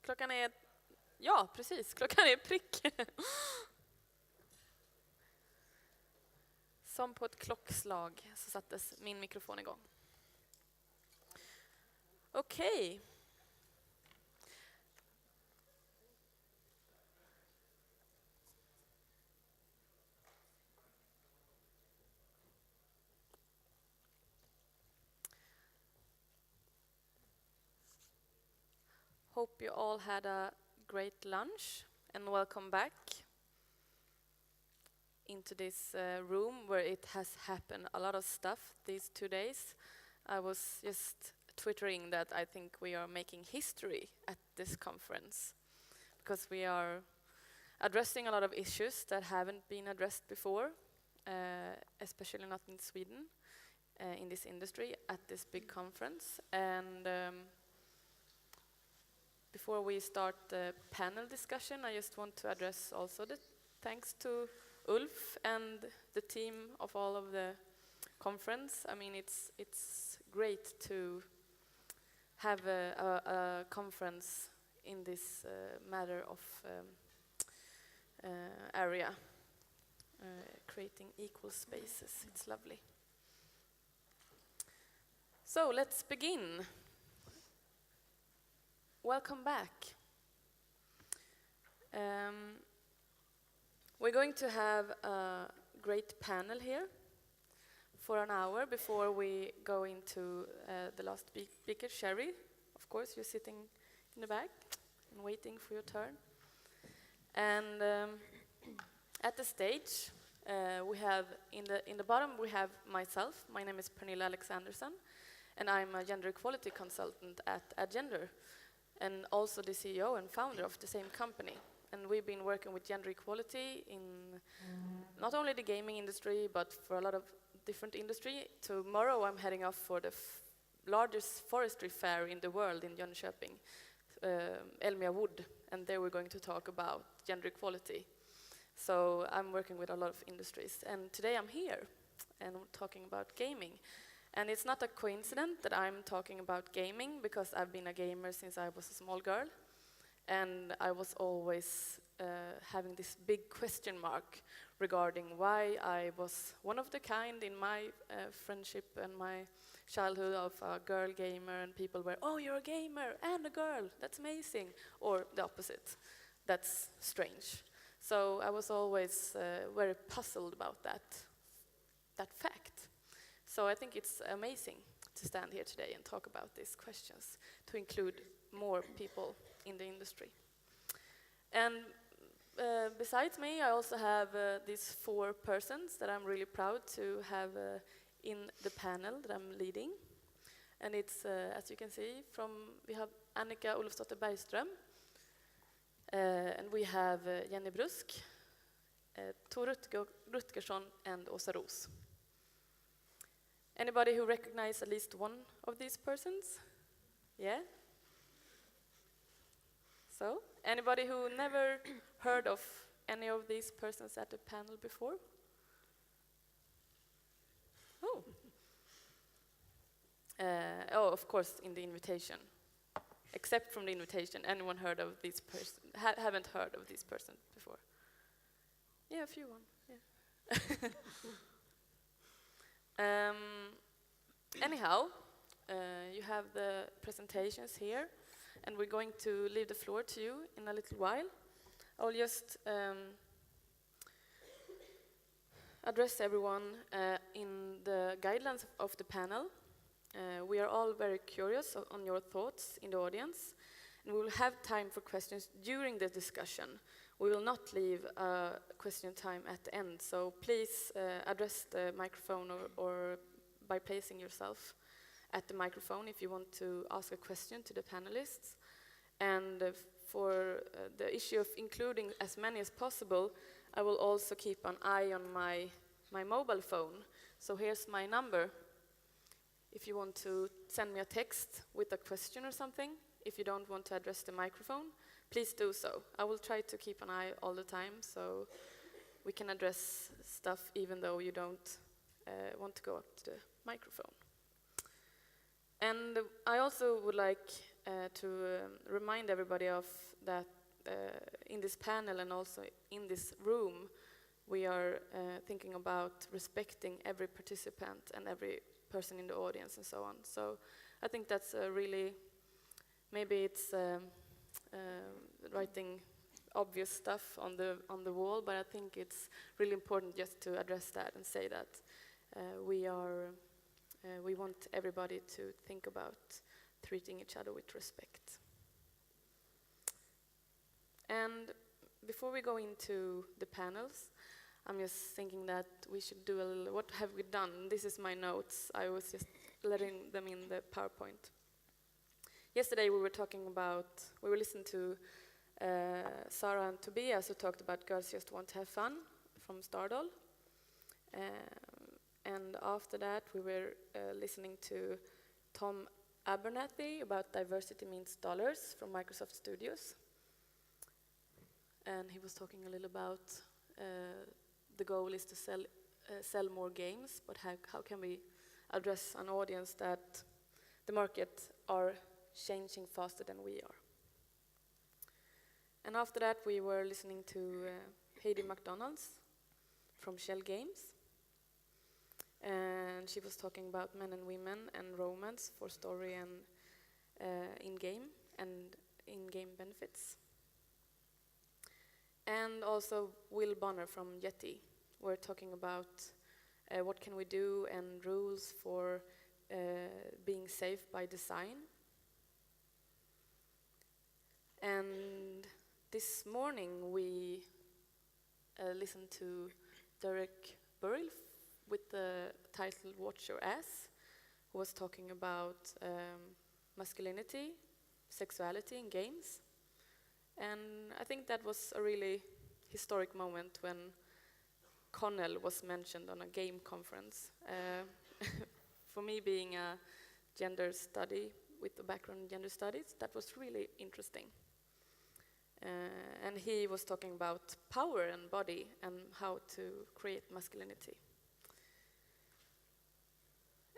Klockan är... Ja, precis. Klockan är prick. Som på ett klockslag så sattes min mikrofon igång. Okej. Hope you all had a great lunch and welcome back into this room where it has happened a lot of stuff these 2 days. I was just twittering that I think we are making history at this conference because we are addressing a lot of issues that haven't been addressed before, especially not in Sweden, in this industry at this big conference. And before we start the panel discussion, I just want to address also the thanks to Ulf and the team of all of the conference. I mean, it's great to have a conference in this matter of area, creating equal spaces. It's lovely. So let's begin. Welcome back. We're going to have a great panel here for an hour before we go into the last speaker, Sherry. Of course, you're sitting in the back and waiting for your turn. And at the stage, we have in the bottom we have myself. My name is Pernilla Alexandersson, and I'm a gender equality consultant at Agender, and also the CEO and founder of the same company. And we've been working with gender equality in not only the gaming industry, but for a lot of different industry. Tomorrow I'm heading off for the largest forestry fair in the world in Jönköping, Elmia Wood, and there we're going to talk about gender equality. So I'm working with a lot of industries, and today I'm here and I'm talking about gaming. And it's not a coincidence that I'm talking about gaming, because I've been a gamer since I was a small girl. And I was always having this big question mark regarding why I was one of the kind in my friendship and my childhood of a girl gamer, and people were, oh, you're a gamer and a girl, that's amazing. Or the opposite, that's strange. So I was always very puzzled about that fact. So I think it's amazing to stand here today and talk about these questions, to include more people in the industry. And besides me, I also have these 4 persons that I'm really proud to have in the panel that I'm leading. And it's, as you can see, we have Annika Olofsdotter Bergström, and we have Jenny Brusk, Tor Rutgersson, and Åsa Ros. Anybody who recognizes at least one of these persons? Yeah? So, anybody who never heard of any of these persons at the panel before? Oh. Oh, of course, in the invitation. Except from the invitation, anyone heard of these persons? Haven't heard of this person before? Yeah, a few one. Yeah. Anyhow, you have the presentations here, and we're going to leave the floor to you in a little while. I'll just address everyone in the guidelines of the panel. We are all very curious on your thoughts in the audience, and we will have time for questions during the discussion. We will not leave question time at the end, so please address the microphone or by placing yourself at the microphone if you want to ask a question to the panelists. And for the issue of including as many as possible, I will also keep an eye on my mobile phone. So here's my number. If you want to send me a text with a question or something, if you don't want to address the microphone, please do so. I will try to keep an eye all the time so we can address stuff even though you don't want to go up to the microphone. And I also would like to remind everybody of that in this panel and also in this room, we are thinking about respecting every participant and every person in the audience and so on. So I think that's really, maybe it's writing obvious stuff on the wall, but I think it's really important just to address that and say that we want everybody to think about treating each other with respect. And before we go into the panels, I'm just thinking that we should do a little, what have we done? This is my notes. I was just letting them in the PowerPoint. Yesterday we were listening to Sarah and Tobias, who talked about Girls Just Want to Have Fun from Stardoll. And after that we were listening to Tom Abernathy about Diversity Means Dollars from Microsoft Studios. And he was talking a little about the goal is to sell more games, but how can we address an audience that the market are changing faster than we are. And after that we were listening to Heidi McDonald's from Shell Games. And she was talking about men and women and romance for story and in-game and in-game benefits. And also Will Bonner from Yeti were talking about what can we do and rules for being safe by design. And this morning we listened to Derek Burrell with the title Watch Your Ass, who was talking about masculinity, sexuality in games. And I think that was a really historic moment when Connell was mentioned on a game conference. For me, being a gender study with a background in gender studies, that was really interesting. And he was talking about power and body and how to create masculinity.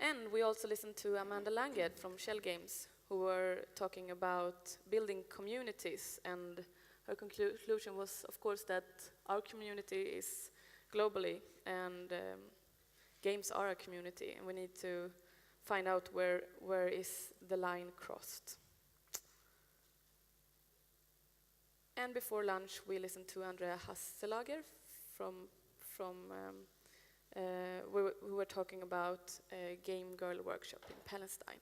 And we also listened to Amanda Langed from Shell Games, who were talking about building communities, and her conclusion was, of course, that our community is globally, and games are a community, and we need to find out where is the line crossed. And before lunch, we listened to Andrea Hasselager we were talking about a Game Girl workshop in Palestine.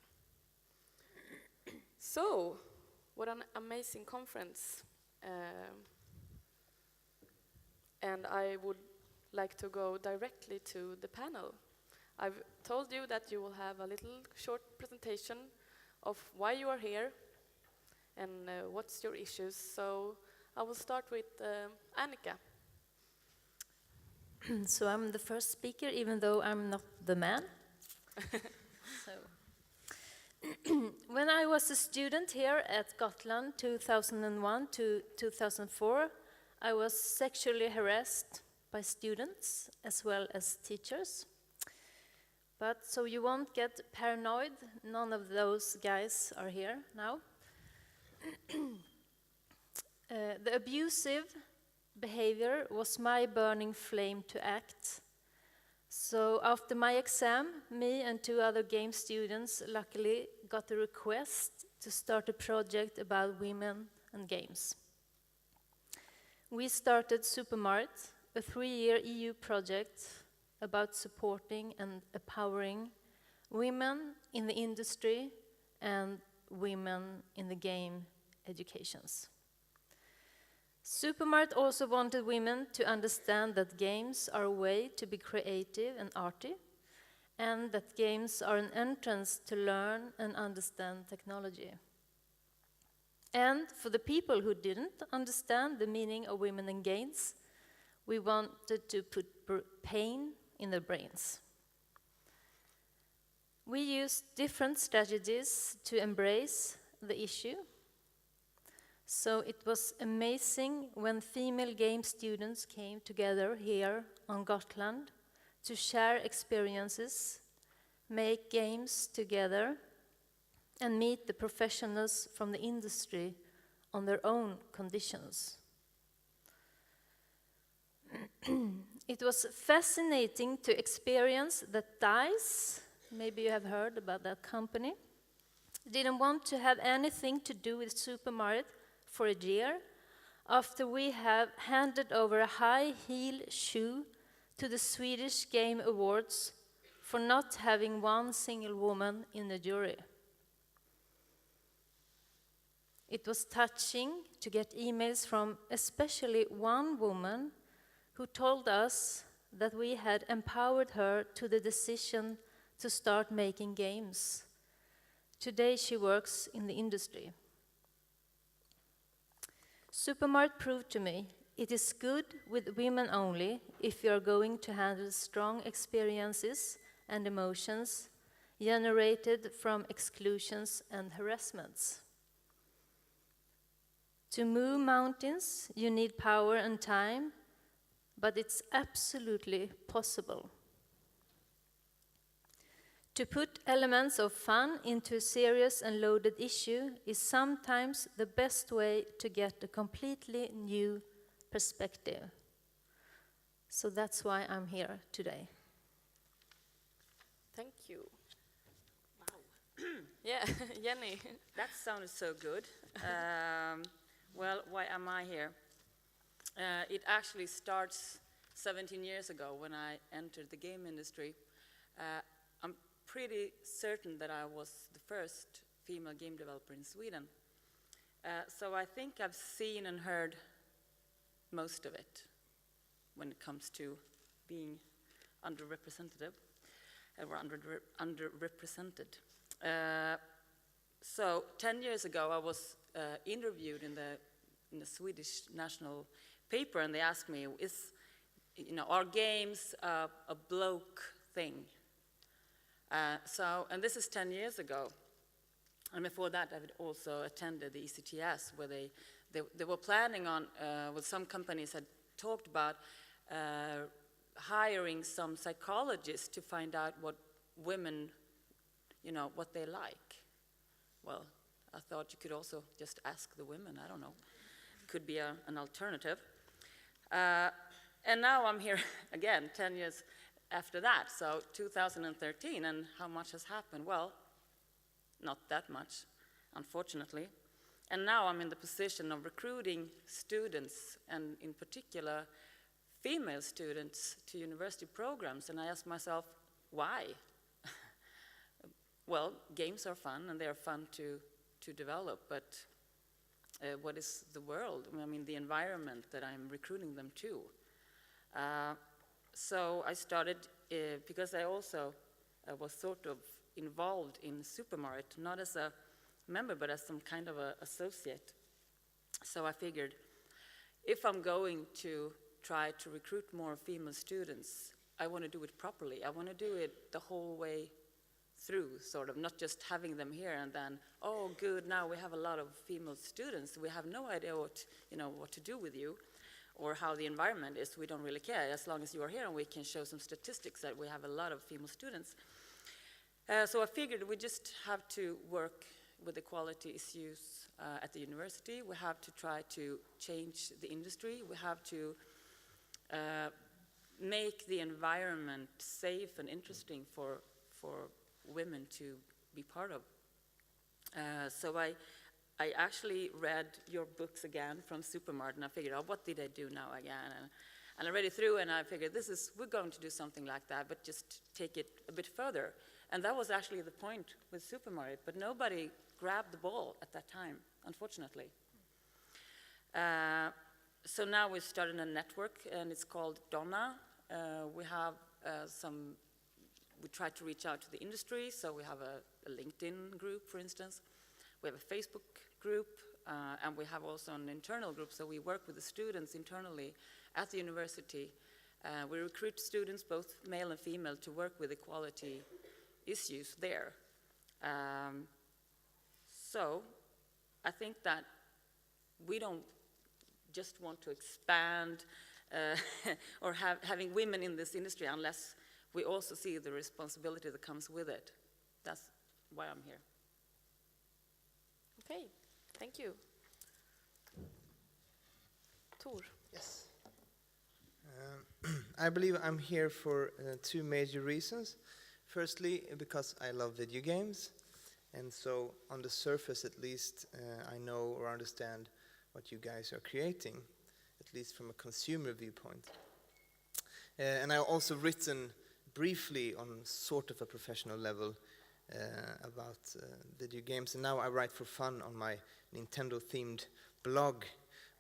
So, what an amazing conference. And I would like to go directly to the panel. I've told you that you will have a little short presentation of why you are here and what's your issues. So I will start with Annika. So I'm the first speaker, even though I'm not the man. So, when I was a student here at Gotland, 2001 to 2004, I was sexually harassed by students as well as teachers. But so you won't get paranoid, none of those guys are here now. The abusive behavior was my burning flame to act. So after my exam, me and 2 other game students luckily got a request to start a project about women and games. We started Supermart, a 3-year EU project about supporting and empowering women in the industry and women in the game educations. Supermart also wanted women to understand that games are a way to be creative and arty, and that games are an entrance to learn and understand technology. And for the people who didn't understand the meaning of women and games, we wanted to put pain in their brains. We used different strategies to embrace the issue. So it was amazing when female game students came together here on Gotland to share experiences, make games together, and meet the professionals from the industry on their own conditions. It was fascinating to experience that DICE, maybe you have heard about that company, didn't want to have anything to do with Super Mario for a year after we have handed over a high-heel shoe to the Swedish Game Awards for not having one single woman in the jury. It was touching to get emails from especially one woman who told us that we had empowered her to the decision to start making games. Today she works in the industry. Supermart proved to me it is good with women only if you are going to handle strong experiences and emotions generated from exclusions and harassments. To move mountains, you need power and time, but it's absolutely possible. To put elements of fun into a serious and loaded issue is sometimes the best way to get a completely new perspective. So that's why I'm here today. Thank you. Wow. Yeah, Jenny. That sounded so good. Well, why am I here? It actually starts 17 years ago when I entered the game industry. I'm pretty certain that I was the first female game developer in Sweden. So I think I've seen and heard most of it when it comes to being underrepresented. So 10 years ago, I was interviewed in the Swedish national paper, and they asked me, are games a bloke thing? And this is 10 years ago. And before that, I had also attended the ECTS, where they were planning on, some companies had talked about hiring some psychologists to find out what women, what they like. Well, I thought you could also just ask the women, I don't know. Could be an alternative. And now I'm here again, 10 years after that, so 2013, and how much has happened? Well, not that much, unfortunately. And now I'm in the position of recruiting students, and in particular, female students to university programs, and I ask myself, why? Well, games are fun, and they are fun to develop, but what is the world? I mean, the environment that I'm recruiting them to. So I started, because I also was sort of involved in Supermart, not as a member, but as some kind of an associate. So I figured, if I'm going to try to recruit more female students, I want to do it properly. I want to do it the whole way through, sort of, not just having them here and then, oh, good, now we have a lot of female students. We have no idea what to do with you or how the environment is. We don't really care, as long as you are here and we can show some statistics that we have a lot of female students. So I figured we just have to work with equality issues at the university. We have to try to change the industry. We have to make the environment safe and interesting for women to be part of. So I actually read your books again from Supermart, and I figured, oh, what did I do now again? And I read it through, and I figured, we're going to do something like that, but just take it a bit further. And that was actually the point with Supermart, but nobody grabbed the ball at that time, unfortunately. So now we've started a network, and it's called Donna. We have we try to reach out to the industry, so we have a LinkedIn group, for instance. We have a Facebook group, and we have also an internal group, so we work with the students internally at the university. We recruit students, both male and female, to work with equality issues there. So I think that we don't just want to expand or having women in this industry unless we also see the responsibility that comes with it. That's why I'm here. Okay, thank you. Tor. Yes. I believe I'm here for two major reasons. Firstly, because I love video games, and so on the surface at least, I know or understand what you guys are creating, at least from a consumer viewpoint. And I've also written briefly on sort of a professional level about video games, and now I write for fun on my Nintendo-themed blog,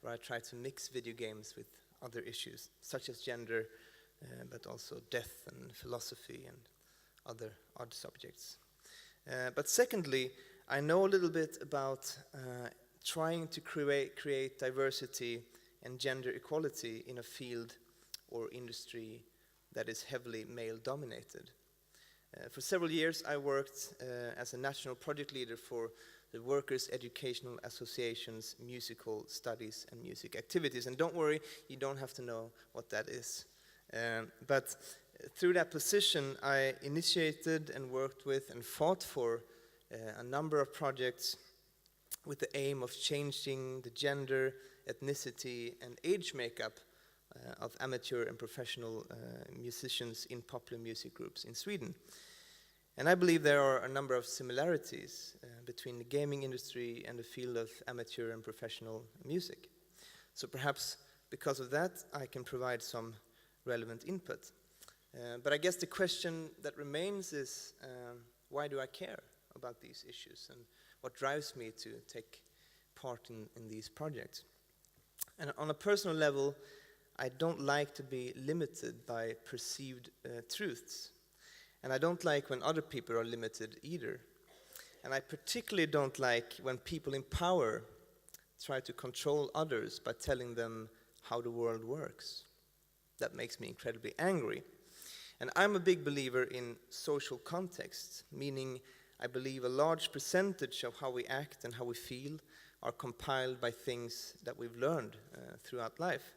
where I try to mix video games with other issues, such as gender, but also death and philosophy and other odd subjects. But secondly, I know a little bit about trying to create diversity and gender equality in a field or industry that is heavily male-dominated. For several years, I worked as a national project leader for the Workers' Educational Association's musical studies and music activities. And don't worry, you don't have to know what that is. But through that position, I initiated and worked with and fought for a number of projects with the aim of changing the gender, ethnicity, and age makeup of amateur and professional musicians in popular music groups in Sweden. And I believe there are a number of similarities between the gaming industry and the field of amateur and professional music. So perhaps because of that, I can provide some relevant input. But I guess the question that remains is, why do I care about these issues, and what drives me to take part in these projects? And on a personal level, I don't like to be limited by perceived truths. And I don't like when other people are limited either. And I particularly don't like when people in power try to control others by telling them how the world works. That makes me incredibly angry. And I'm a big believer in social context, meaning I believe a large percentage of how we act and how we feel are compiled by things that we've learned throughout life.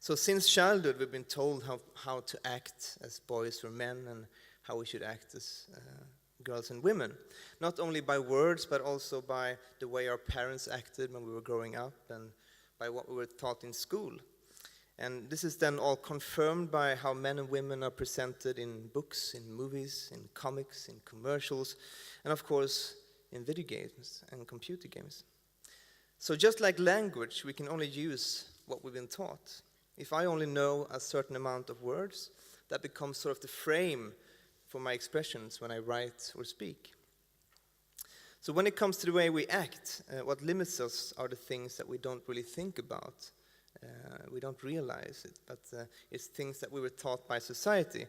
So since childhood, we've been told how to act as boys or men and how we should act as girls and women. Not only by words, but also by the way our parents acted when we were growing up and by what we were taught in school. And this is then all confirmed by how men and women are presented in books, in movies, in comics, in commercials, and of course in video games and computer games. So just like language, we can only use what we've been taught. If I only know a certain amount of words, that becomes sort of the frame for my expressions when I write or speak. So when it comes to the way we act, what limits us are the things that we don't really think about. We don't realize it, but it's things that we were taught by society.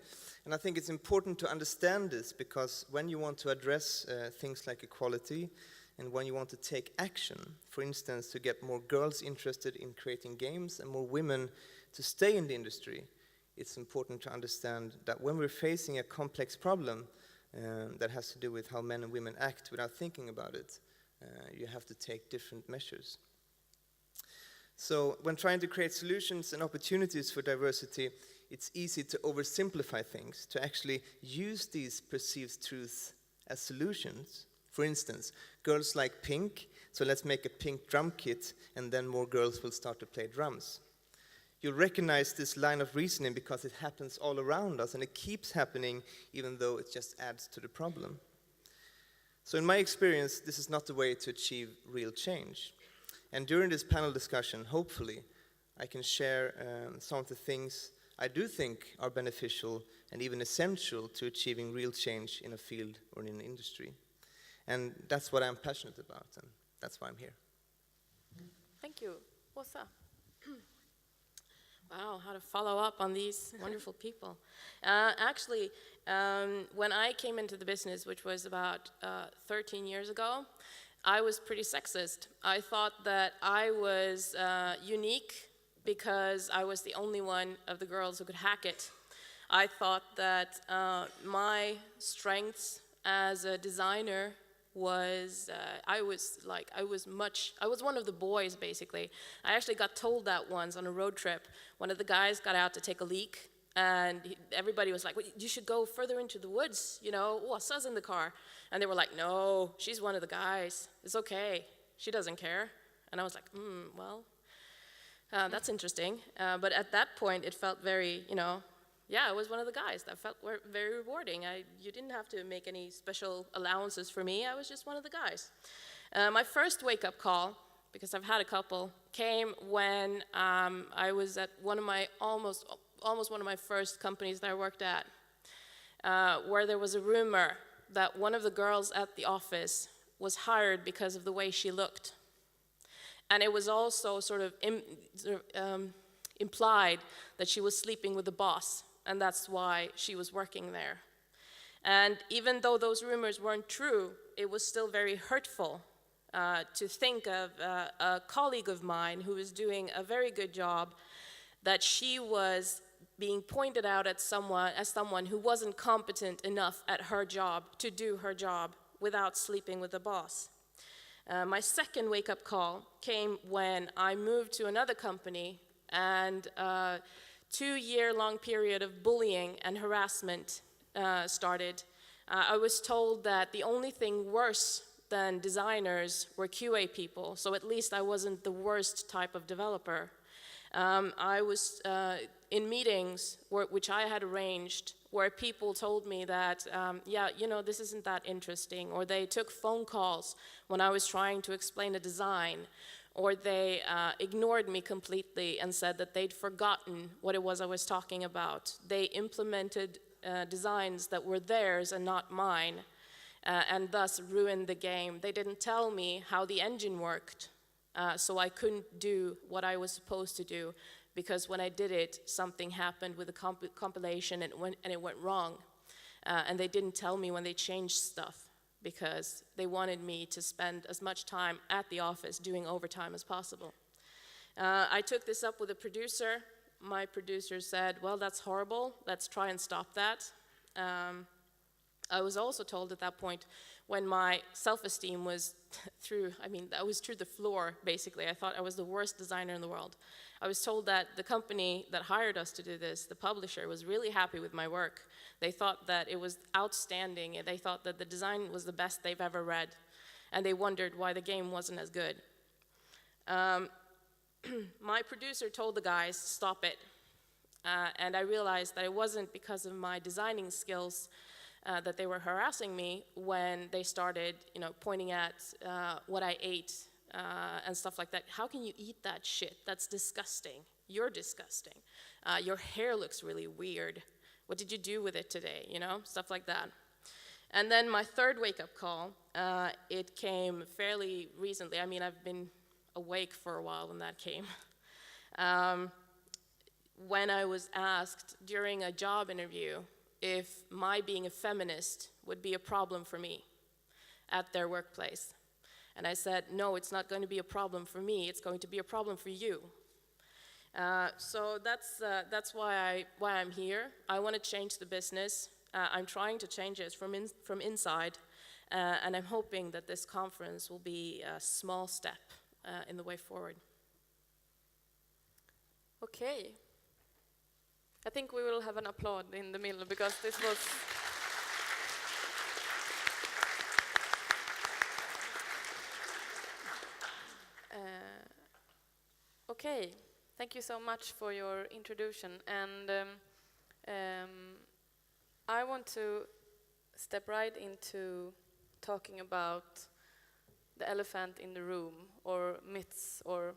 And I think it's important to understand this, because when you want to address things like equality, and when you want to take action, for instance, to get more girls interested in creating games and more women to stay in the industry, it's important to understand that when we're facing a complex problem that has to do with how men and women act without thinking about it, you have to take different measures. So when trying to create solutions and opportunities for diversity, it's easy to oversimplify things, to actually use these perceived truths as solutions. For instance, girls like pink, so let's make a pink drum kit, and then more girls will start to play drums. You'll recognize this line of reasoning because it happens all around us, and it keeps happening even though it just adds to the problem. So in my experience, this is not the way to achieve real change. And during this panel discussion, hopefully, I can share some of the things I do think are beneficial and even essential to achieving real change in a field or in an industry. And that's what I'm passionate about, and that's why I'm here. Thank you. Åsa? Wow, how to follow up on these wonderful people. Actually, when I came into the business, which was about 13 years ago, I was pretty sexist. I thought that I was unique because I was the only one of the girls who could hack it. I thought that my strengths as a designer was, I was one of the boys, basically. I actually got told that once on a road trip. One of the guys got out to take a leak And everybody was like, well, you should go further into the woods, you know, Åsa's in the car. And they were like, no, she's one of the guys. It's okay. She doesn't care. And I was like, well, that's interesting. But at that point, it felt very, you know, yeah, I was one of the guys. That felt very rewarding. You didn't have to make any special allowances for me. I was just one of the guys. My first wake-up call, because I've had a couple, came when I was at one of my almost one of my first companies that I worked at, where there was a rumor that one of the girls at the office was hired because of the way she looked. And it was also sort of implied that she was sleeping with the boss, and that's why she was working there. And even though those rumors weren't true, it was still very hurtful to think of a colleague of mine who was doing a very good job, that she was being pointed out as someone who wasn't competent enough at her job to do her job without sleeping with the boss. My second wake-up call came when I moved to another company, and a 2-year-long period of bullying and harassment started. I was told that the only thing worse than designers were QA people, so at least I wasn't the worst type of developer. I was in meetings which I had arranged, where people told me that, yeah, you know, this isn't that interesting, or they took phone calls when I was trying to explain a design, or they ignored me completely and said that they'd forgotten what it was I was talking about. They implemented designs that were theirs and not mine, and thus ruined the game. They didn't tell me how the engine worked, so I couldn't do what I was supposed to do, because when I did it, something happened with the compilation and it went wrong. And they didn't tell me when they changed stuff, because they wanted me to spend as much time at the office doing overtime as possible. I took this up with a producer. My producer said, well, that's horrible, let's try and stop that. I was also told at that point, when my self-esteem was I was through the floor, basically. I thought I was the worst designer in the world. I was told that the company that hired us to do this, the publisher, was really happy with my work. They thought that it was outstanding, and they thought that the design was the best they've ever read, and they wondered why the game wasn't as good. My producer told the guys, stop it. And I realized that it wasn't because of my designing skills that they were harassing me when they started, you know, pointing at what I ate and stuff like that. How can you eat that shit? That's disgusting. You're disgusting. Your hair looks really weird. What did you do with it today? You know, stuff like that. And then my third wake-up call, it came fairly recently. I mean, I've been awake for a while when that came. When I was asked during a job interview if my being a feminist would be a problem for me at their workplace. And I said, no, it's not going to be a problem for me, it's going to be a problem for you. So that's why I'm here. I want to change the business. I'm trying to change it from inside, and I'm hoping that this conference will be a small step in the way forward. Okay. I think we will have an applaud in the middle, because this was... Okay, thank you so much for your introduction. And I want to step right into talking about the elephant in the room, or myths, or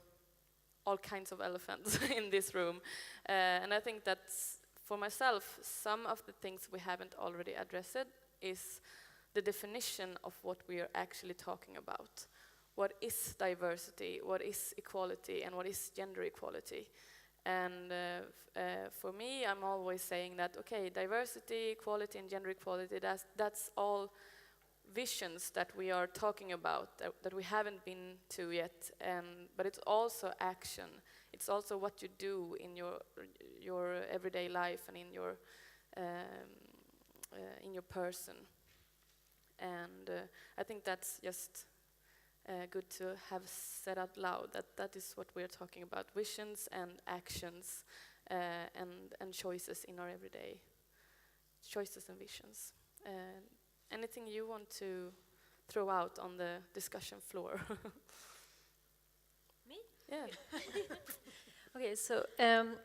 all kinds of elephants in this room. And I think that's, for myself, some of the things we haven't already addressed is the definition of what we are actually talking about. What is diversity, what is equality, and what is gender equality? And for me, I'm always saying that, okay, diversity, equality, and gender equality, that's all visions that we are talking about, that we haven't been to yet, but it's also action. It's also what you do in your everyday life and in your person. And I think that's just good to have said out loud, that is what we're talking about, visions and actions, and choices in our everyday choices and visions. Anything you want to throw out on the discussion floor? Me? Yeah. Okay, so I'm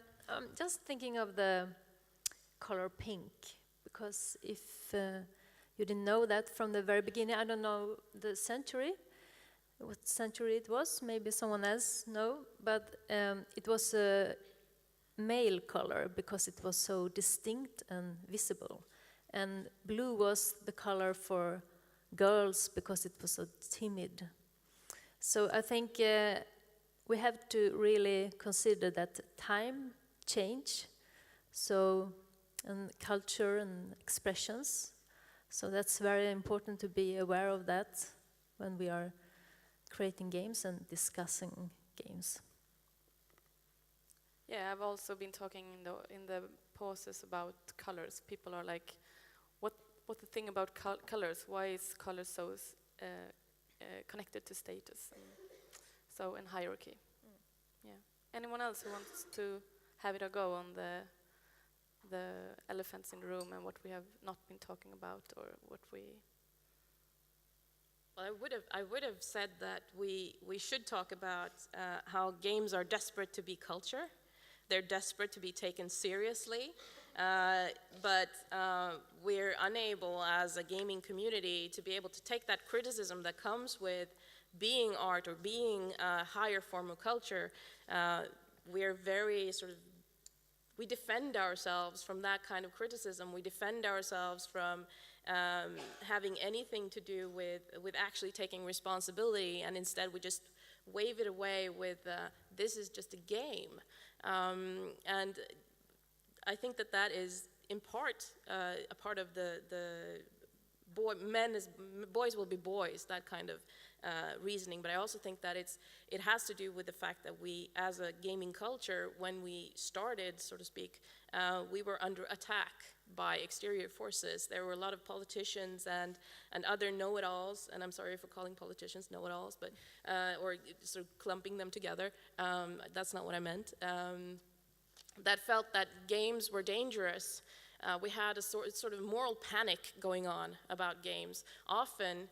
just thinking of the color pink, because if you didn't know that from the very beginning, I don't know the century, what century it was, maybe someone else know, but it was a male color because it was so distinct and visible. And blue was the color for girls because it was so timid. So I think we have to really consider that time change, so and culture and expressions. So that's very important to be aware of that when we are creating games and discussing games. Yeah, I've also been talking in the pauses about colors. People are like, "What the thing about colors? Why is color so connected to status and hierarchy?" Yeah. Anyone else who wants to have it a go on the elephants in the room and what we have not been talking about, or what we? Well, I would have said that we should talk about how games are desperate to be culture. They're desperate to be taken seriously, but we're unable as a gaming community to be able to take that criticism that comes with being art or being a higher form of culture. We're very we defend ourselves from that kind of criticism. We defend ourselves from having anything to do with actually taking responsibility, and instead we just wave it away with, this is just a game. And I think that is in part a part of the boys will be boys, that kind of reasoning. But I also think that it has to do with the fact that we, as a gaming culture, when we started, so to speak, we were under attack by exterior forces. There were a lot of politicians and other know-it-alls, and I'm sorry for calling politicians know-it-alls, but or sort of clumping them together. That's not what I meant. That felt that games were dangerous. We had a sort of moral panic going on about games, often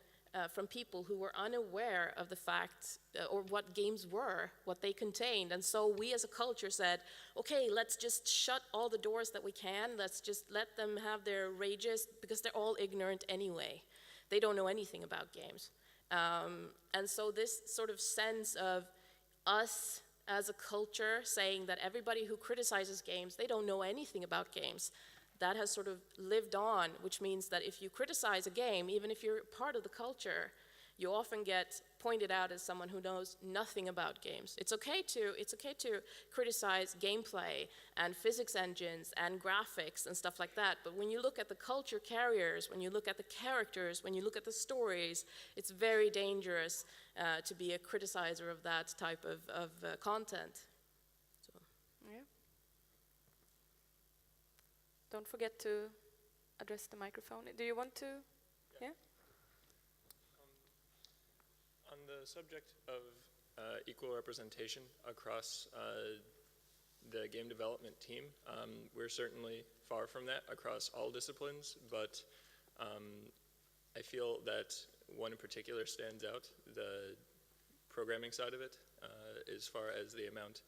from people who were unaware of the fact or what games were, what they contained. And so we as a culture said, okay, let's just shut all the doors that we can. Let's just let them have their rages, because they're all ignorant anyway. They don't know anything about games. And so this sort of sense of us as a culture saying that everybody who criticizes games, they don't know anything about games, that has sort of lived on, which means that if you criticize a game, even if you're part of the culture, you often get pointed out as someone who knows nothing about games. It's okay to criticize gameplay and physics engines and graphics and stuff like that, but when you look at the culture carriers, when you look at the characters, when you look at the stories, it's very dangerous to be a criticizer of that type of content. So. Yeah. Don't forget to address the microphone. Do you want to? Yeah? On the subject of equal representation across the game development team, we're certainly far from that across all disciplines, but I feel that one in particular stands out, the programming side of it, as far as the amount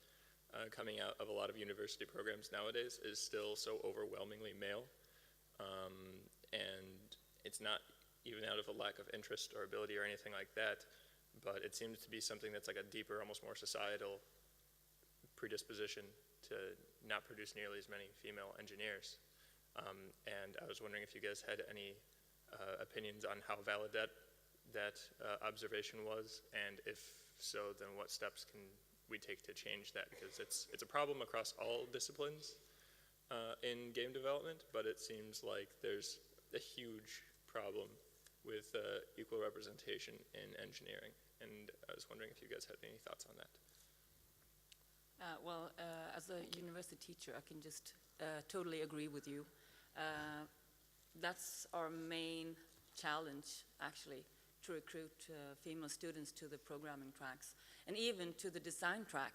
coming out of a lot of university programs nowadays is still so overwhelmingly male, and it's not even out of a lack of interest or ability or anything like that, but it seems to be something that's like a deeper, almost more societal predisposition to not produce nearly as many female engineers. And I was wondering if you guys had any opinions on how valid that observation was, and if so, then what steps can we take to change that, because it's a problem across all disciplines in game development, but it seems like there's a huge problem with equal representation in engineering, and I was wondering if you guys had any thoughts on that. As a university teacher, I can just totally agree with you. That's our main challenge, actually, to recruit female students to the programming tracks, and even to the design track.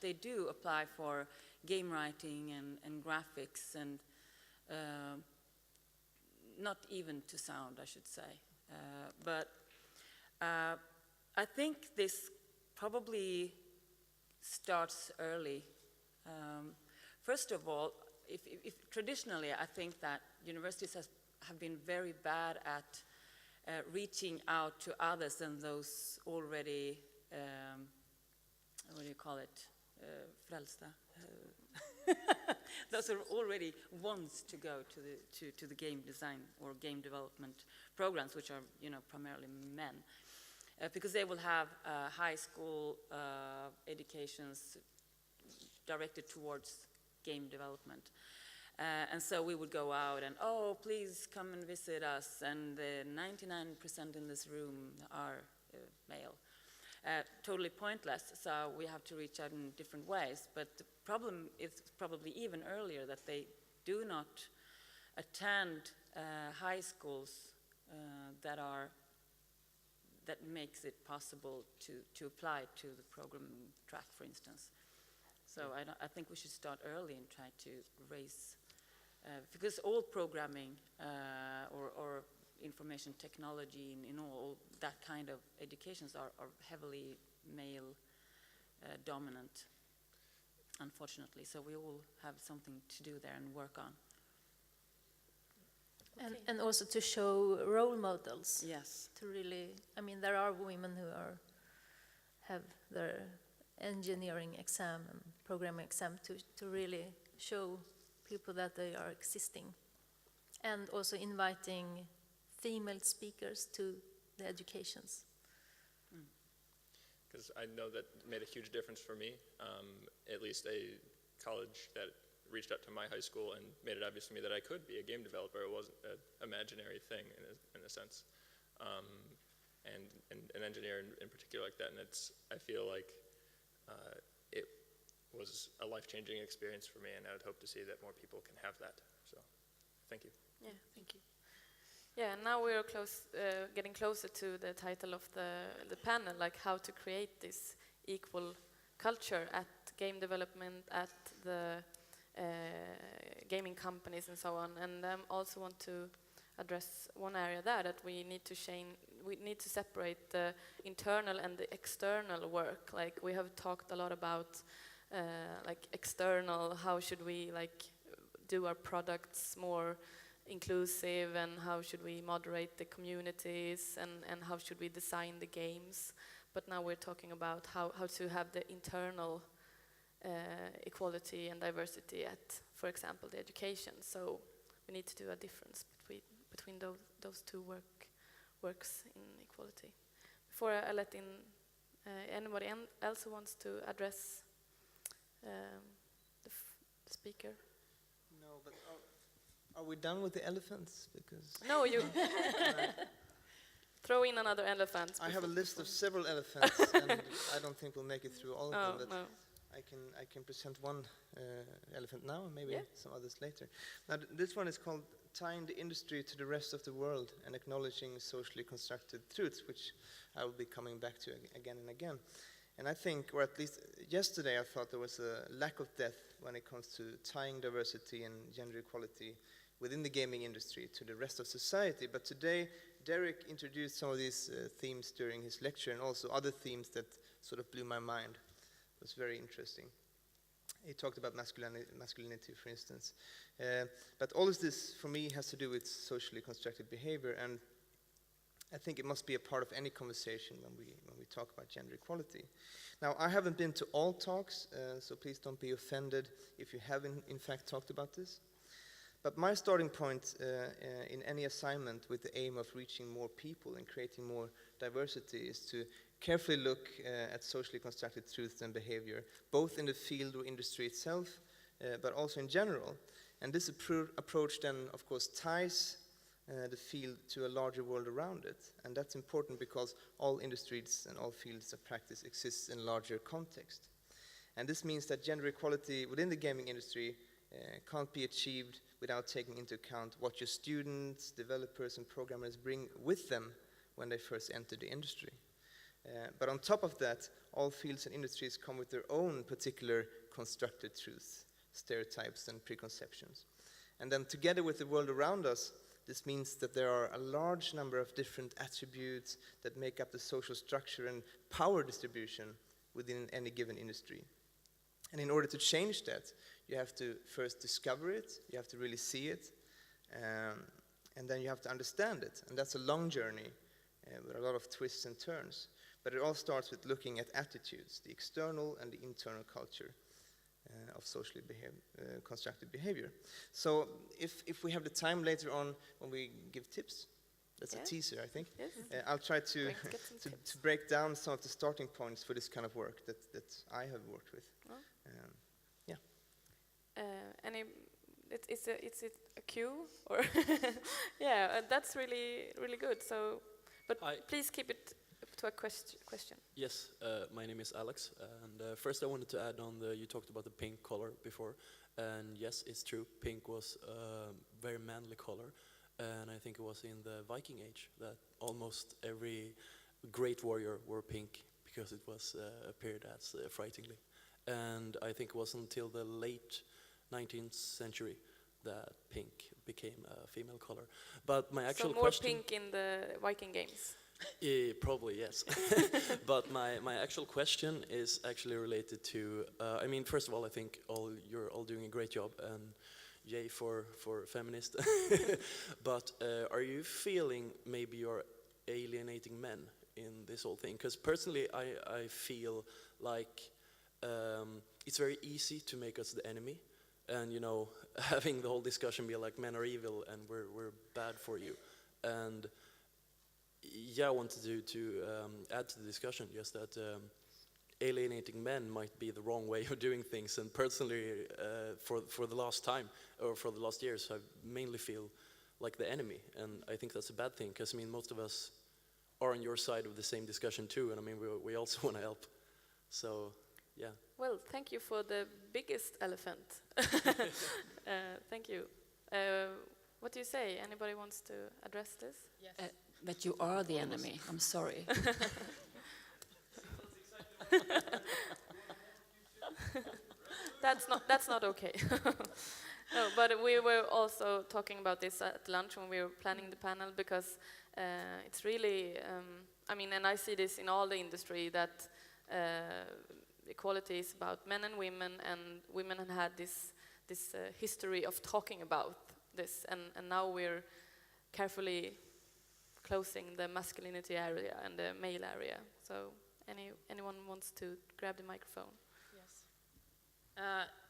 they do apply for game writing and graphics and not even to sound, I should say. But I think this probably starts early. First of all, if traditionally I think that universities have been very bad at reaching out to others than those already, what do you call it, frälsta? Those are already wants to go to the game design or game development programs, which are primarily men, because they will have high school educations directed towards game development. And so we would go out and, oh, please come and visit us, and 99% in this room are male. Totally pointless, so we have to reach out in different ways. But the problem is probably even earlier, that they do not attend high schools that makes it possible to apply to the program track, for instance. So I think we should start early and try to raise, because all programming or information technology in all that kind of educations are heavily male dominant, unfortunately. So we all have something to do there and work on. And also to show role models. Yes. To really, there are women who have their engineering exam and programming exam to really show people that they are existing, and also inviting female speakers to the educations. Because I know that made a huge difference for me. At least a college that reached out to my high school and made it obvious to me that I could be a game developer. It wasn't an imaginary thing in a sense. And an engineer in particular like that. And I feel like it was a life-changing experience for me, and I would hope to see that more people can have that. So, thank you. Yeah, thank you. Yeah, now we're getting closer to the title of the panel, like how to create this equal culture at game development, at the gaming companies and so on. And I also want to address one area there, that we need to separate the internal and the external work. Like, we have talked a lot about like external, how should we do our products more inclusive, and how should we moderate the communities, and how should we design the games. But now we're talking about how to have the internal equality and diversity at, for example, the education. So we need to do a difference between those two works in equality. Before I let in anybody else who wants to address the speaker. No, but are we done with the elephants? Because No, you throw in another elephant. I have a list of several elephants, and I don't think we'll make it through all of them. But no. I can present one elephant now, and maybe Yeah. some others later. Now, this one is called Tying the Industry to the Rest of the World and Acknowledging Socially Constructed Truths, which I will be coming back to again and again. And I think, or at least yesterday, I thought there was a lack of depth when it comes to tying diversity and gender equality within the gaming industry to the rest of society. But today, Derek introduced some of these themes during his lecture, and also other themes that sort of blew my mind. It was very interesting. He talked about masculinity, for instance. But all of this, for me, has to do with socially constructed behavior, and I think it must be a part of any conversation when we talk about gender equality. Now, I haven't been to all talks, so please don't be offended if you haven't, in fact, talked about this. But my starting point in any assignment with the aim of reaching more people and creating more diversity is to carefully look at socially constructed truths and behavior, both in the field or industry itself, but also in general. And this approach then, of course, ties the field to a larger world around it. And that's important because all industries and all fields of practice exist in larger context. And this means that gender equality within the gaming industry can't be achieved without taking into account what your students, developers, and programmers bring with them when they first enter the industry. But on top of that, all fields and industries come with their own particular constructed truths, stereotypes, and preconceptions. And then together with the world around us, this means that there are a large number of different attributes that make up the social structure and power distribution within any given industry. And in order to change that, you have to first discover it, you have to really see it, and then you have to understand it. And that's a long journey with a lot of twists and turns. But it all starts with looking at attitudes, the external and the internal culture of socially constructed behavior. So if we have the time later on when we give tips, that's a teaser, I think. Yes. I'll try to, Get some tips. to break down some of the starting points for this kind of work that I have worked with. Oh. Yeah. Is it a cue or yeah? That's really good. So, but please keep it to a question. Yes, my name is Alex, and first I wanted to add on you talked about the pink color before, and yes, it's true, pink was a very manly color, and I think it was in the Viking Age that almost every great warrior wore pink because it was appeared as frighteningly, and I think it was until the late 19th century that pink became a female color. But my actual question... So more pink in the Viking Games? Probably, yes. But my actual question is actually related to, I mean, first of all, I think you're all doing a great job, and yay for feminist. But are you feeling maybe you're alienating men in this whole thing? Because personally, I feel like it's very easy to make us the enemy. And, you know, having the whole discussion be like, men are evil and we're bad for you. And yeah, I wanted to add to the discussion just that alienating men might be the wrong way of doing things. And personally, for the last time, or for the last years, I mainly feel like the enemy. And I think that's a bad thing, because, I mean, most of us are on your side of the same discussion too. And, I mean, we also want to help. So, yeah. Well, thank you for the biggest elephant. Thank you. What do you say? Anybody wants to address this? Yes. That you are the enemy. I'm sorry. That's not okay. No, but we were also talking about this at lunch when we were planning the panel, because it's really, I mean, and I see this in all the industry, that equality is about men and women have had this history of talking about this, and now we're carefully closing the masculinity area and the male area. So anyone wants to grab the microphone? Yes.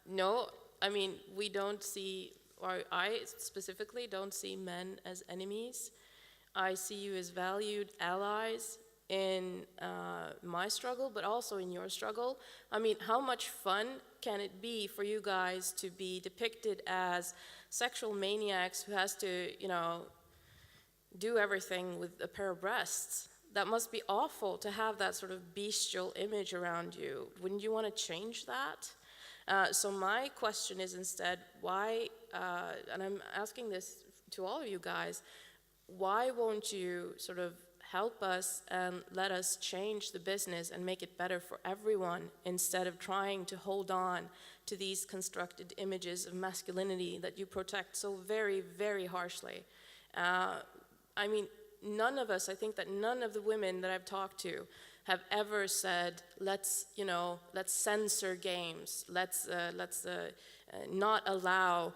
No, I mean, we don't see, or I specifically don't see men as enemies. I see you as valued allies in my struggle, but also in your struggle. I mean, how much fun can it be for you guys to be depicted as sexual maniacs who has to, you know, do everything with a pair of breasts? That must be awful to have that sort of bestial image around you. Wouldn't you want to change that? So my question is instead, why, and I'm asking this to all of you guys, why won't you sort of help us and let us change the business and make it better for everyone, instead of trying to hold on to these constructed images of masculinity that you protect so very, very harshly? I mean, none of us, I think that none of the women that I've talked to have ever said, let's censor games, let's not allow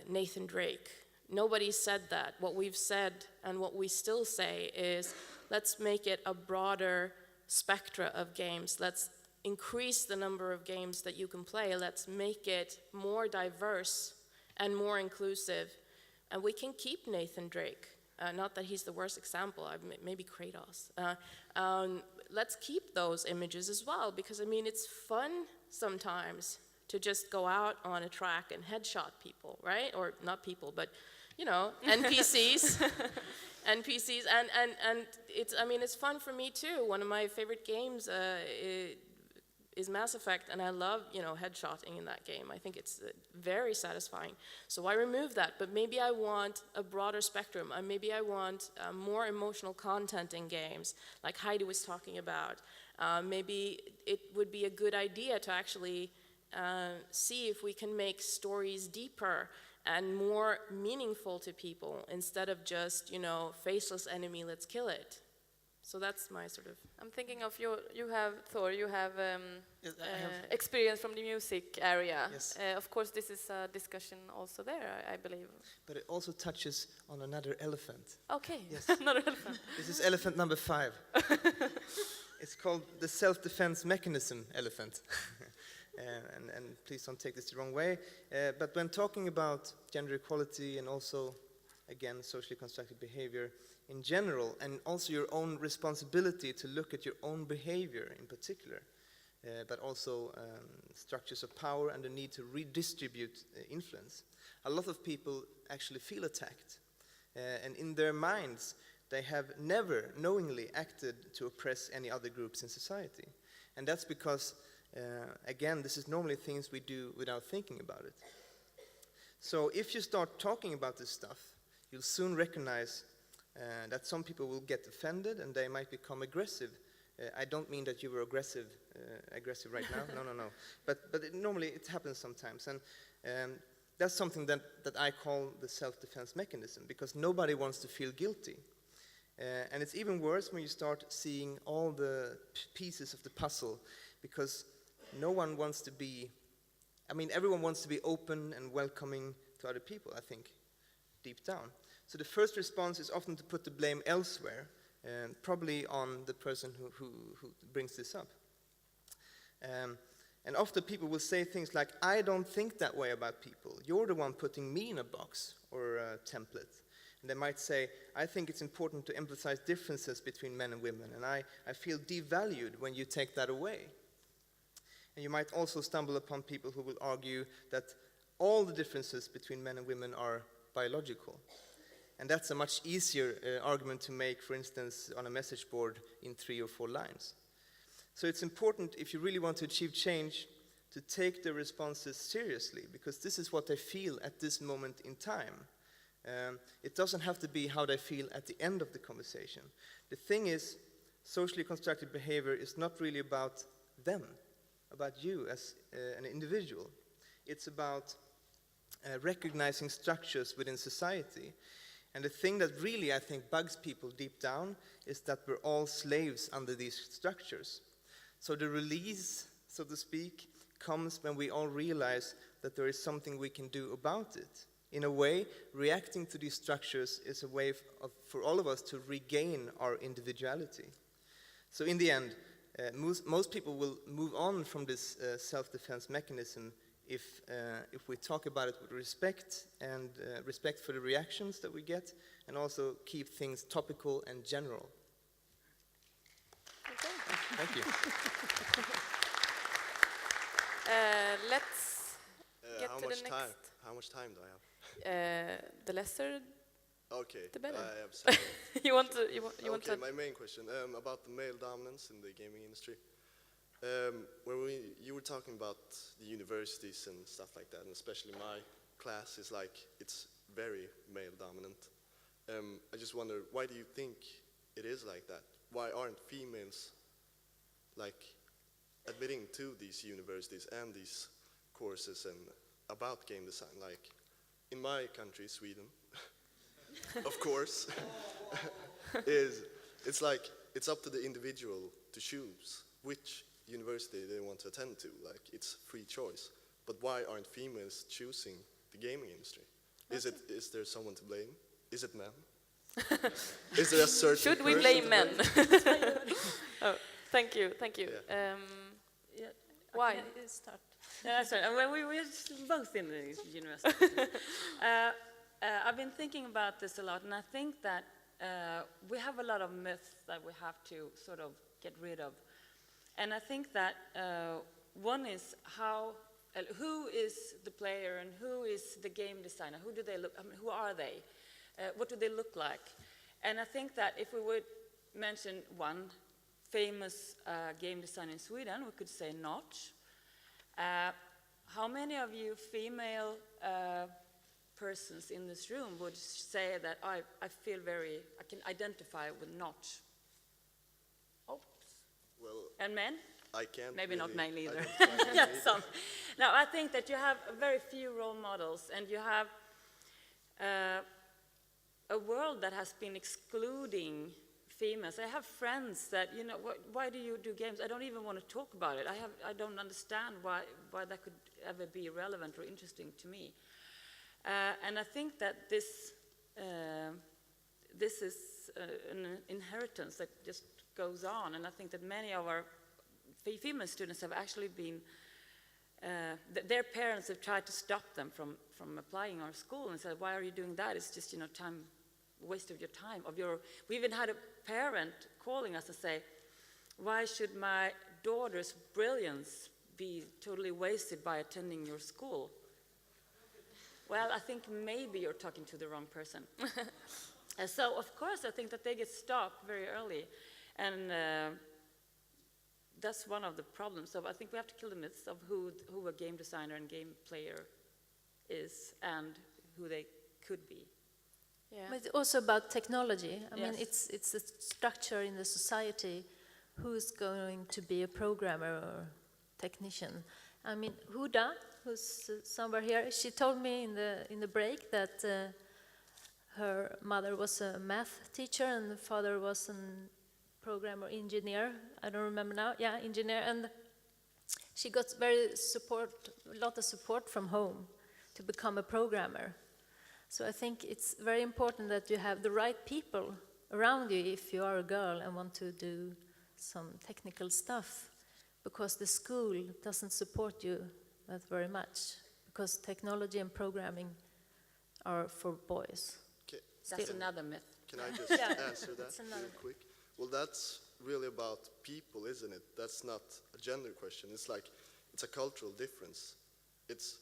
Nathan Drake. Nobody said that. What we've said and what we still say is, let's make it a broader spectra of games. Let's increase the number of games that you can play. Let's make it more diverse and more inclusive. And we can keep Nathan Drake. Not that he's the worst example, maybe Kratos. Let's keep those images as well, because I mean, it's fun sometimes to just go out on a track and headshot people, right? Or not people, but you know, NPCs. NPCs, and it's, I mean, it's fun for me too. One of my favorite games is Mass Effect, and I love, headshotting in that game. I think it's very satisfying. So I remove that, but maybe I want a broader spectrum. Maybe I want more emotional content in games, like Heidi was talking about. Maybe it would be a good idea to actually see if we can make stories deeper and more meaningful to people instead of just, faceless enemy, let's kill it. So that's my sort of... I'm thinking of you have, Thor, you have, Yes, I have. experience from the music area. Yes. Of course, this is a discussion also there, I believe. But it also touches on another elephant. Okay, Yes. another elephant. This is elephant number 5. It's called the self-defense mechanism elephant. And please don't take this the wrong way. But when talking about gender equality and also, again, socially constructed behavior in general, and also your own responsibility to look at your own behavior in particular, but also structures of power and the need to redistribute influence, a lot of people actually feel attacked. And in their minds, they have never knowingly acted to oppress any other groups in society. And that's because, again, this is normally things we do without thinking about it. So if you start talking about this stuff, you'll soon recognize that some people will get offended and they might become aggressive. I don't mean that you were aggressive right now. No. But normally it happens sometimes. And that's something that I call the self-defense mechanism, because nobody wants to feel guilty. And it's even worse when you start seeing all the pieces of the puzzle, because no one wants to be, everyone wants to be open and welcoming to other people, I think, deep down. So the first response is often to put the blame elsewhere, probably on the person who brings this up. And often people will say things like, I don't think that way about people. You're the one putting me in a box or a template. And they might say, I think it's important to emphasize differences between men and women, and I feel devalued when you take that away. And you might also stumble upon people who will argue that all the differences between men and women are biological. And that's a much easier argument to make, for instance, on a message board in 3 or 4 lines. So it's important, if you really want to achieve change, to take the responses seriously, because this is what they feel at this moment in time. It doesn't have to be how they feel at the end of the conversation. The thing is, socially constructed behavior is not really about them, about you as an individual. It's about recognizing structures within society. And the thing that really, I think, bugs people deep down is that we're all slaves under these structures. So the release, so to speak, comes when we all realize that there is something we can do about it. In a way, reacting to these structures is a way for all of us to regain our individuality. So in the end, most people will move on from this self-defense mechanism if we talk about it with respect, and respect for the reactions that we get, and also keep things topical and general. Okay. Thank you. Let's get to the next. How much time do I have? The lesser. Okay, The better. I have 7. You want to? You want Okay, to? my main question about the male dominance in the gaming industry. You were talking about the universities and stuff like that, and especially my class is like, it's very male dominant. I just wonder, why do you think it is like that? Why aren't females like admitting to these universities and these courses and about game design? Like in my country, Sweden, of course, it's like it's up to the individual to choose which university they want to attend to. Like it's free choice. But why aren't females choosing the gaming industry? Is there someone to blame? Is it men? Is there a certain Should we person blame to men? Oh, thank you. Yeah. Why? Start. Yeah, that's right. And we're both in the university. I've been thinking about this a lot, and I think that we have a lot of myths that we have to sort of get rid of. And I think that one is who is the player and who is the game designer? Who do they look? Who are they? What do they look like? And I think that if we would mention one, famous game designer in Sweden, we could say Notch. How many of you female persons in this room would say that I can identify with Notch? Oh, Well, and men? I can't. Maybe not really men either. identify them Yeah, either. some. No, I think that you have very few role models, and you have a world that has been excluding females. I have friends that, you know, why do you do games? I don't even want to talk about it. I don't understand why that could ever be relevant or interesting to me. And I think that this is an inheritance that just goes on, and I think that many of our female students have actually been, their parents have tried to stop them from applying our school and said, why are you doing that? It's just, you know, waste of your time. We even had a parent calling us and say, why should my daughter's brilliance be totally wasted by attending your school? Well, I think maybe you're talking to the wrong person. So, of course, I think that they get stopped very early. And that's one of the problems. So I think we have to kill the myths of who a game designer and game player is and who they could be. Yeah. But it's also about technology. I mean, Yes. it's a structure in the society. Who's going to be a programmer or technician? I mean, Huda, who's somewhere here, she told me in the break that her mother was a math teacher and the father was a programmer, engineer. I don't remember now. Yeah, engineer, and she got a lot of support from home to become a programmer. So I think it's very important that you have the right people around you if you are a girl and want to do some technical stuff, because the school doesn't support you that very much, because technology and programming are for boys. Okay. That's another myth. Can I just Yeah, answer that that's another real quick? Well, that's really about people, isn't it? That's not a gender question. It's like, it's a cultural difference. It's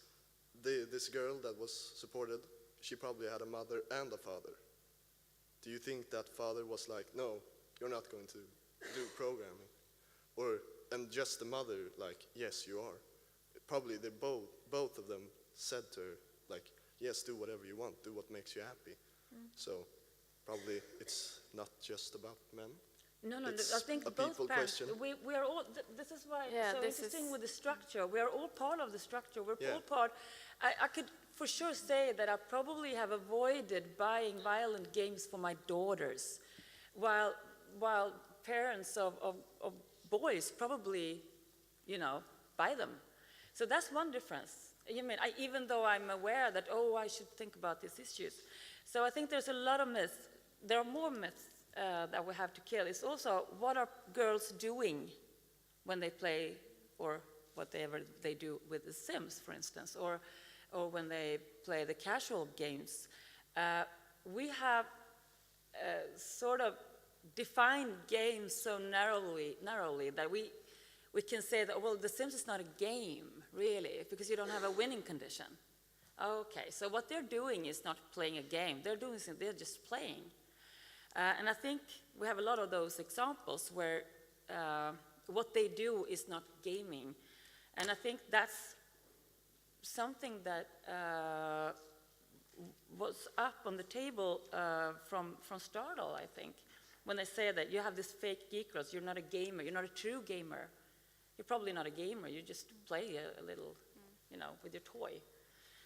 this girl that was supported, she probably had a mother and a father. Do you think that father was like, no, you're not going to do programming? And just the mother, like, yes, you are. Probably they both of them said to her, like, yes, do whatever you want, do what makes you happy. So probably it's not just about men. No, It's I think a both people parents, question. we are all, this is why Yeah, it's so this interesting is- with the structure. We are all part of the structure. We're Yeah. all part. I could for sure say that I probably have avoided buying violent games for my daughters, while parents of boys probably, you know, buy them. So that's one difference. You mean, even though I'm aware that, I should think about these issues. So I think there's a lot of myths. There are more myths that we have to kill. It's also, what are girls doing when they play, or whatever they do with The Sims, for instance, or when they play the casual games. We have sort of defined games so narrowly that we can say that, well, The Sims is not a game, really, because you don't have a winning condition. Okay, so what they're doing is not playing a game. They're just playing. And I think we have a lot of those examples where what they do is not gaming. And I think that's something that was up on the table from Stardoll, I think, when they say that you have this fake geek girls, you're not a gamer, you're not a true gamer. You're probably not a gamer, you just play a little, you know, with your toy.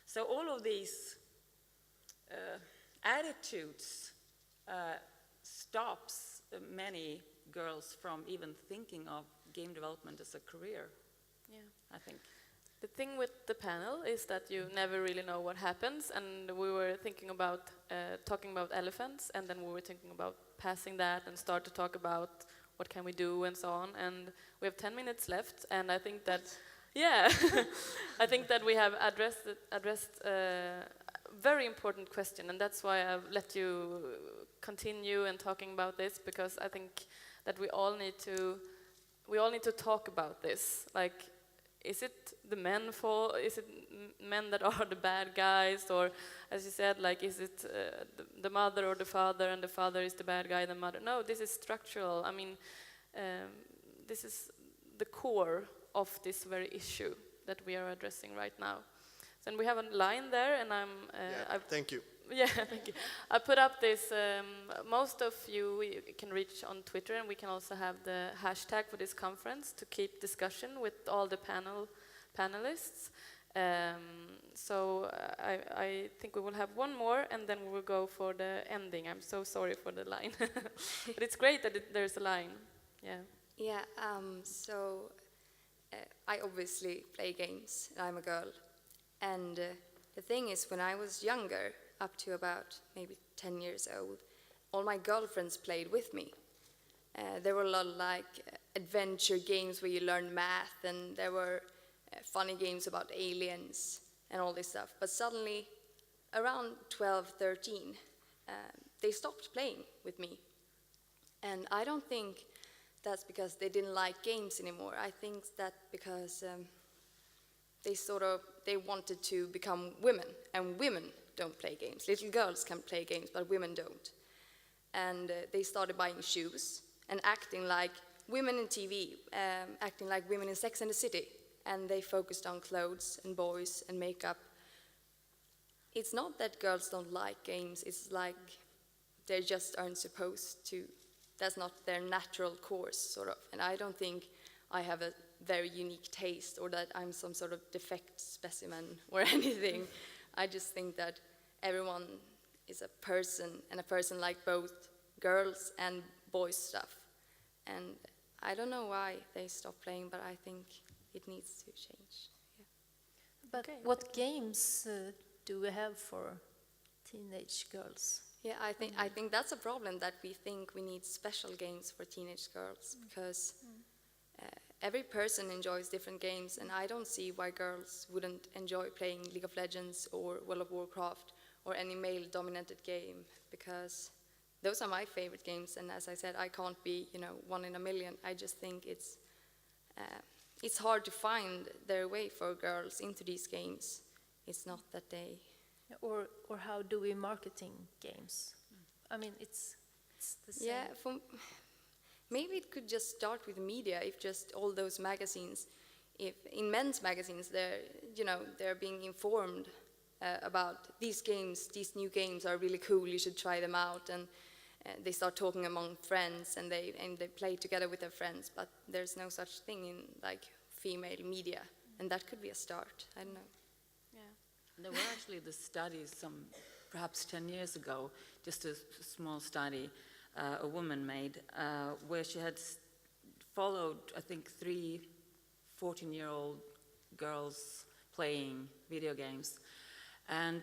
So all of these attitudes stops many girls from even thinking of game development as a career, Yeah. I think. The thing with the panel is that you never really know what happens, and we were thinking about talking about elephants, and then we were thinking about passing that and start to talk about what can we do and so on. And we have 10 minutes left, and I think that, yeah, I think that we have addressed a very important question, and that's why I've let you continue and talking about this, because I think that we all need to talk about this. Like, is it the men fault? Is it men that are the bad guys? Or, as you said, like, is it the mother or the father, and the father is the bad guy, the mother? No, this is structural. I mean, this is the core of this very issue that we are addressing right now. Then we have a line there, and Thank you. yeah, thank you. I put up this. Most of you can reach on Twitter, and we can also have the hashtag for this conference to keep discussion with all the panelists. So I think we will have one more, and then we will go for the ending. I'm so sorry for the line, but it's great that there's a line. Yeah. Yeah. I obviously play games. I'm a girl, and the thing is, when I was younger, up to about maybe 10 years old, all my girlfriends played with me. There were a lot of adventure games where you learn math, and there were funny games about aliens and all this stuff. But suddenly, around 12, 13, they stopped playing with me. And I don't think that's because they didn't like games anymore. I think that because they wanted to become women, and women don't play games. Little girls can play games, but women don't. And they started buying shoes and acting like women in TV, acting like women in Sex and the City. And they focused on clothes and boys and makeup. It's not that girls don't like games, it's like they just aren't supposed to. That's not their natural course, sort of. And I don't think I have a very unique taste or that I'm some sort of defect specimen or anything. I just think that everyone is a person, and a person like both girls and boys stuff. And I don't know why they stopped playing, but I think it needs to change. Yeah. But what games do we have for teenage girls? Yeah, I think that's a problem, that we think we need special games for teenage girls, because every person enjoys different games, and I don't see why girls wouldn't enjoy playing League of Legends or World of Warcraft or any male-dominated game, because those are my favorite games. And as I said, I can't be, one in a million. I just think it's hard to find their way for girls into these games. It's not that they... Or how do we marketing games? I mean, it's the same. Yeah, maybe it could just start with media. If just all those magazines, if in men's magazines, they're being informed about these games. These new games are really cool. You should try them out, and they start talking among friends, and they play together with their friends. But there's no such thing in female media, and that could be a start. I don't know. There were actually the studies perhaps 10 years ago, just a small study a woman made, where she had followed, I think, 3 14-year-old girls playing video games. And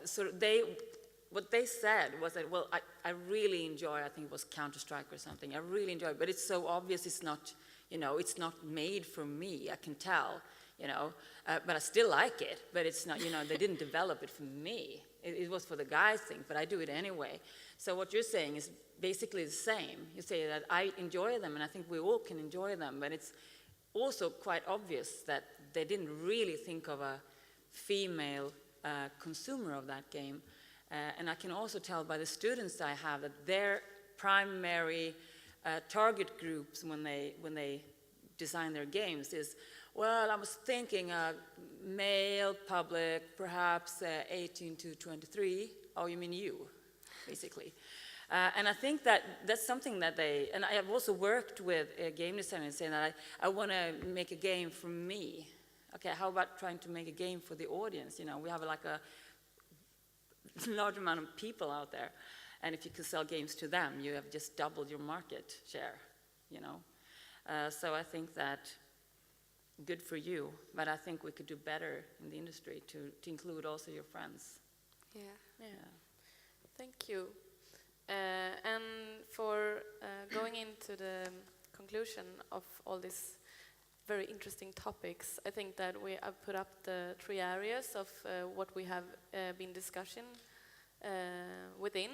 so what they said was that, well, I really enjoy, I think it was Counter-Strike or something, I really enjoy it, but it's so obvious it's not, it's not made for me, I can tell. But I still like it, but it's not, they didn't develop it for me. It was for the guys thing, but I do it anyway. So what you're saying is basically the same. You say that I enjoy them, and I think we all can enjoy them, but it's also quite obvious that they didn't really think of a female consumer of that game. And I can also tell by the students I have that their primary target groups when they design their games is, well, I was thinking male public, perhaps 18 to 23. Oh, you mean you, basically. And I think that's something that and I have also worked with game designers saying that I want to make a game for me. Okay, how about trying to make a game for the audience? We have a large amount of people out there. And if you can sell games to them, you have just doubled your market share, So I think that good for you, but I think we could do better in the industry to include also your friends. Yeah. Thank you. And for going into the conclusion of all these very interesting topics, I think that I've put up the 3 areas of what we have been discussing within.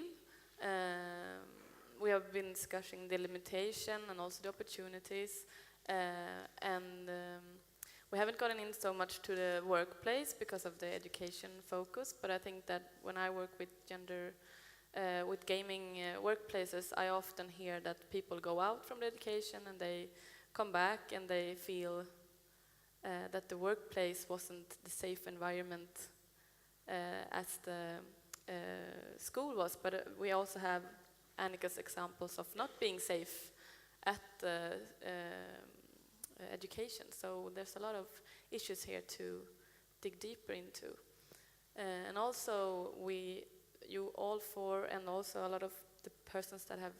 We have been discussing the limitation and also the opportunities, and we haven't gotten in so much to the workplace because of the education focus, but I think that when I work with gender with gaming workplaces, I often hear that people go out from the education and they come back and they feel that the workplace wasn't the safe environment as the school was. But we also have Annika's examples of not being safe at education. So there's a lot of issues here to dig deeper into. And also you all four, and also a lot of the persons that have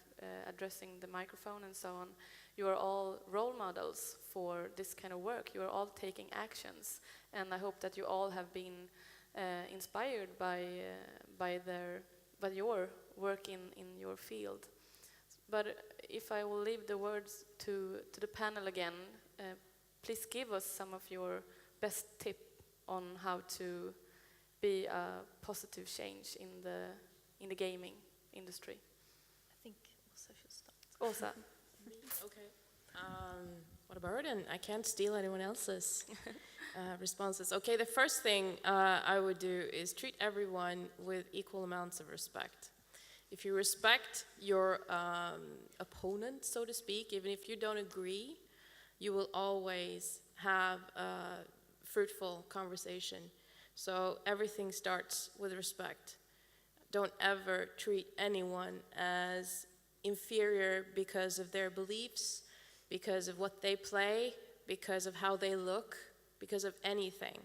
addressing the microphone and so on, you are all role models for this kind of work. You are all taking actions, and I hope that you all have been inspired by your work in your field. But if I will leave the words to the panel again, please give us some of your best tip on how to be a positive change in the gaming industry. I think Åsa should start. Åsa. Okay. What a burden. I can't steal anyone else's responses. Okay, the first thing I would do is treat everyone with equal amounts of respect. If you respect your opponent, so to speak, even if you don't agree, you will always have a fruitful conversation. So everything starts with respect. Don't ever treat anyone as inferior because of their beliefs, because of what they play, because of how they look, because of anything,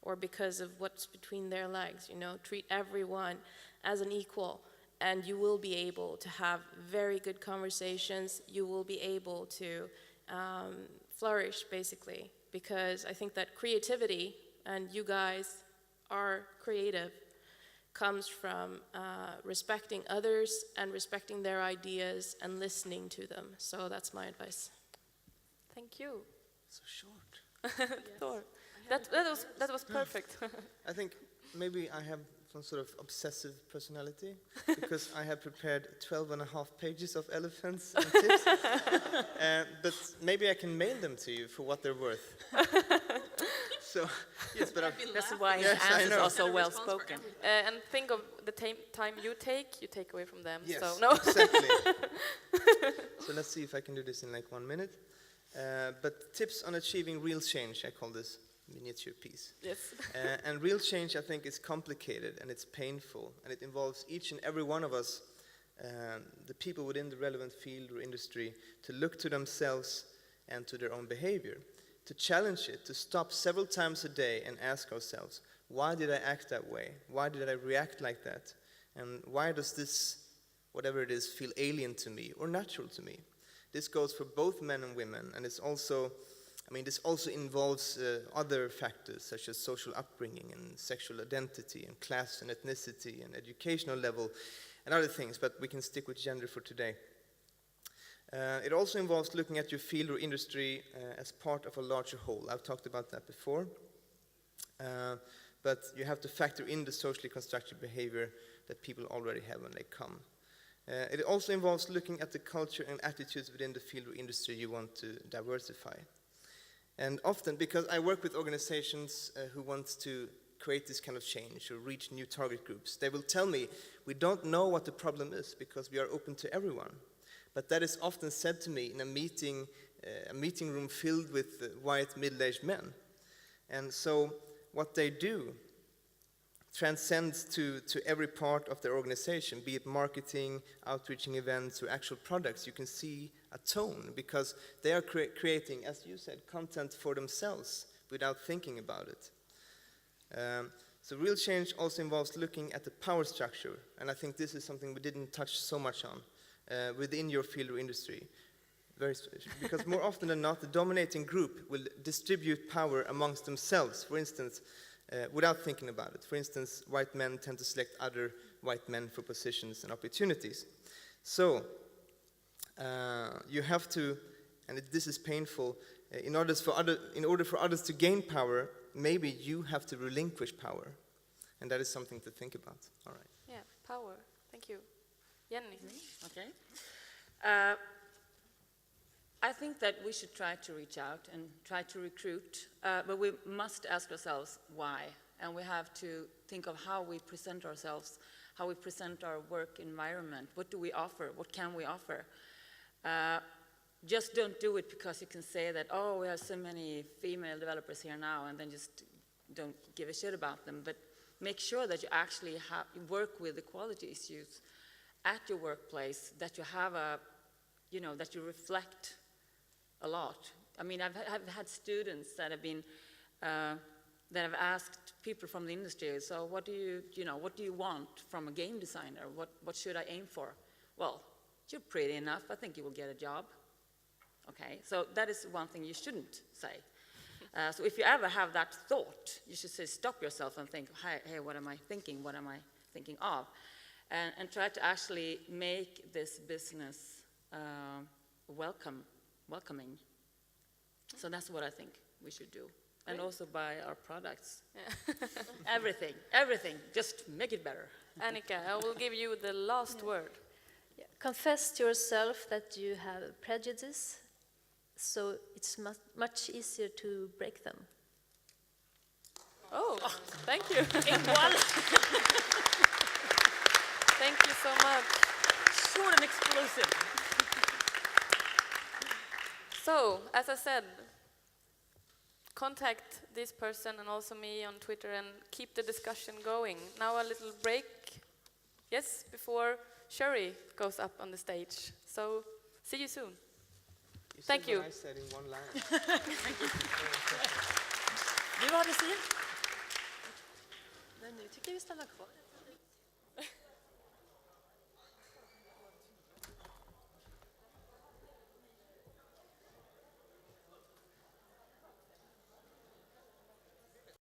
or because of what's between their legs. You know, treat everyone as an equal, and you will be able to have very good conversations. You will be able to flourish, basically, because I think that creativity, and you guys are creative, comes from respecting others and respecting their ideas and listening to them. So that's my advice. Thank you. So short. Thor. That was perfect. I think maybe I have some sort of obsessive personality because I have prepared 12.5 pages of elephants and tips. But maybe I can mail them to you for what they're worth. So, yes, but That's why his Yes, I answers know. are so well spoken. And think of the time you take away from them. yes, So no. exactly. So let's see if I can do this in like 1 minute. But tips on achieving real change, I call this miniature piece. Yes. And real change, I think, is complicated and it's painful, and it involves each and every one of us, the people within the relevant field or industry, to look to themselves and to their own behavior, to challenge it, to stop several times a day and ask ourselves, why did I act that way? Why did I react like that? And why does this, whatever it is, feel alien to me or natural to me? This goes for both men and women, and it's also, this also involves other factors such as social upbringing and sexual identity and class and ethnicity and educational level and other things, but we can stick with gender for today. It also involves looking at your field or industry as part of a larger whole. I've talked about that before. But you have to factor in the socially constructed behavior that people already have when they come. It also involves looking at the culture and attitudes within the field or industry you want to diversify. And often, because I work with organizations who want to create this kind of change or reach new target groups, they will tell me, we don't know what the problem is because we are open to everyone. But that is often said to me in a meeting room filled with white middle-aged men. And so what they do transcends to every part of their organization, be it marketing, outreaching events, or actual products. You can see a tone because they are creating, as you said, content for themselves without thinking about it. So real change also involves looking at the power structure, and I think this is something we didn't touch so much on. Within your field or industry. Because more often than not, the dominating group will distribute power amongst themselves, for instance, without thinking about it. For instance, white men tend to select other white men for positions and opportunities. So, you have to, and this is painful, in order for others to gain power, maybe you have to relinquish power. And that is something to think about. All right. Yeah, power. Thank you. Jenny. Okay. I think that we should try to reach out and try to recruit, but we must ask ourselves why, and we have to think of how we present ourselves, how we present our work environment. What do we offer? What can we offer? Just don't do it because you can say that, oh, we have so many female developers here now, and then just don't give a shit about them. But make sure that you actually work with the quality issues at your workplace, that you have that you reflect a lot. I mean, I've had students that have been, that have asked people from the industry, so what do you want from a game designer? What should I aim for? Well, you're pretty enough, I think you will get a job. Okay, so that is one thing you shouldn't say. So if you ever have that thought, you should say, stop yourself and think, hey, what am I thinking? What am I thinking of? And try to actually make this business welcoming. So that's what I think we should do. And also buy our products. Yeah. everything, just make it better. Annika, I will give you the last word. Yeah. Confess to yourself that you have prejudices, so it's much easier to break them. Oh, thank you. Thank you so much. Short and explosive. So, as I said, contact this person and also me on Twitter and keep the discussion going. Now a little break, yes, before Sherry goes up on the stage. So, see you soon. Thank you. I said in one line. Du har det, Sia? Men nu tycker jag vi stannar kvar.